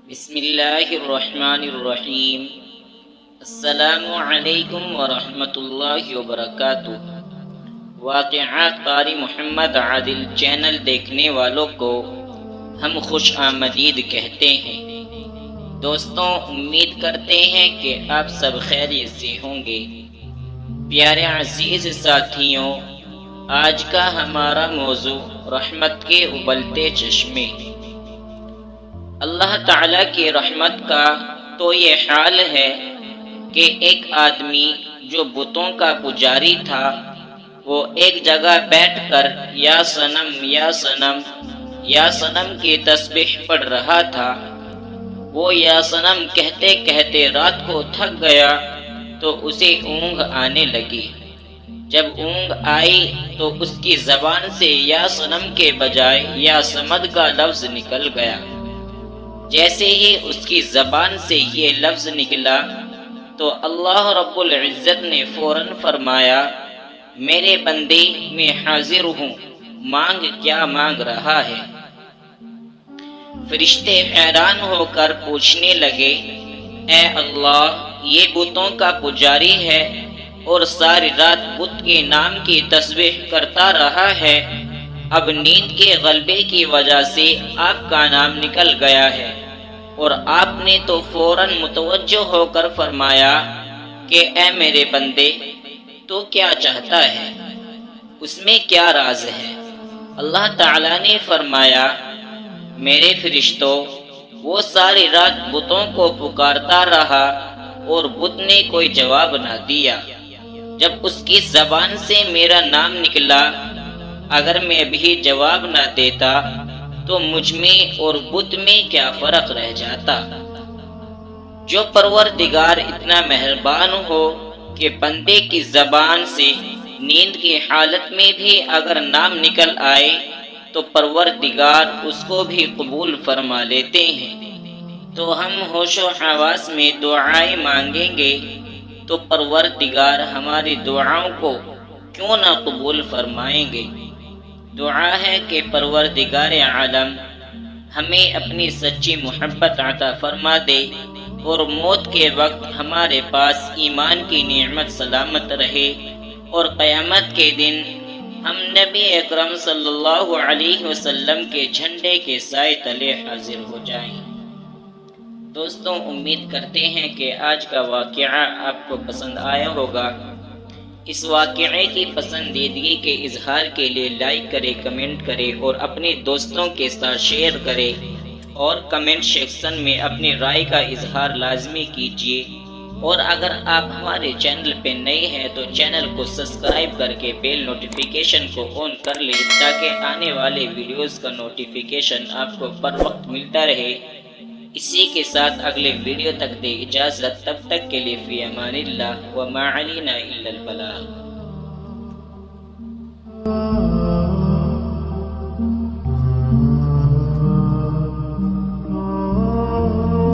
بسم اللہ الرحمن الرحیم۔ السلام علیکم ورحمۃ اللہ وبرکاتہ۔ واقعات قاری محمد عادل چینل دیکھنے والوں کو ہم خوش آمدید کہتے ہیں۔ دوستوں، امید کرتے ہیں کہ آپ سب خیریت سے ہوں گے۔ پیارے عزیز ساتھیوں، آج کا ہمارا موضوع رحمت کے ابلتے چشمے۔ اللہ تعالیٰ کی رحمت کا تو یہ حال ہے کہ ایک آدمی جو بتوں کا پجاری تھا، وہ ایک جگہ بیٹھ کر یا صنم یا صنم یا صنم کی تسبیح پڑھ رہا تھا۔ وہ یا صنم کہتے کہتے رات کو تھک گیا تو اسے اونگ آنے لگی۔ جب اونگ آئی تو اس کی زبان سے یا صنم کے بجائے یا صمد کا لفظ نکل گیا۔ جیسے ہی اس کی زبان سے یہ لفظ نکلا تو اللہ رب العزت نے فوراً فرمایا، میرے بندے میں حاضر ہوں، مانگ کیا مانگ رہا ہے؟ فرشتے حیران ہو کر پوچھنے لگے، اے اللہ، یہ بتوں کا پجاری ہے اور ساری رات بت کے نام کی تسبیح کرتا رہا ہے، اب نیند کے غلبے کی وجہ سے آپ کا نام نکل گیا ہے، اور آپ نے تو فوراً متوجہ ہو کر فرمایا کہ اے میرے بندے، تو کیا چاہتا ہے؟ اس میں کیا راز ہے؟ اللہ تعالیٰ نے فرمایا، میرے فرشتوں، وہ ساری رات بتوں کو پکارتا رہا اور بت نے کوئی جواب نہ دیا۔ جب اس کی زبان سے میرا نام نکلا، اگر میں بھی جواب نہ دیتا تو مجھ میں اور بت میں کیا فرق رہ جاتا؟ جو پروردگار اتنا مہربان ہو کہ بندے کی زبان سے نیند کی حالت میں بھی اگر نام نکل آئے تو پروردگار اس کو بھی قبول فرما لیتے ہیں، تو ہم ہوش و حواس میں دعائیں مانگیں گے تو پروردگار ہماری دعاؤں کو کیوں نہ قبول فرمائیں گے۔ دعا ہے کہ پروردگار عالم ہمیں اپنی سچی محبت عطا فرما دے اور موت کے وقت ہمارے پاس ایمان کی نعمت سلامت رہے، اور قیامت کے دن ہم نبی اکرم صلی اللہ علیہ وسلم کے جھنڈے کے سائے تلے حاضر ہو جائیں۔ دوستوں، امید کرتے ہیں کہ آج کا واقعہ آپ کو پسند آیا ہوگا۔ اس واقعے کی پسندیدگی کے اظہار کے لیے لائک کرے، کمنٹ کرے اور اپنے دوستوں کے ساتھ شیئر کرے، اور کمنٹ سیکشن میں اپنی رائے کا اظہار لازمی کیجیے۔ اور اگر آپ ہمارے چینل پہ نئے ہیں تو چینل کو سبسکرائب کر کے بیل نوٹیفیکیشن کو آن کر لیں تاکہ آنے والے ویڈیوز کا نوٹیفیکیشن آپ کو پر وقت ملتا رہے۔ اسی کے ساتھ اگلے ویڈیو تک دے اجازت، تب تک کے لیے فی امان اللہ، وما علینا الا البلاغ۔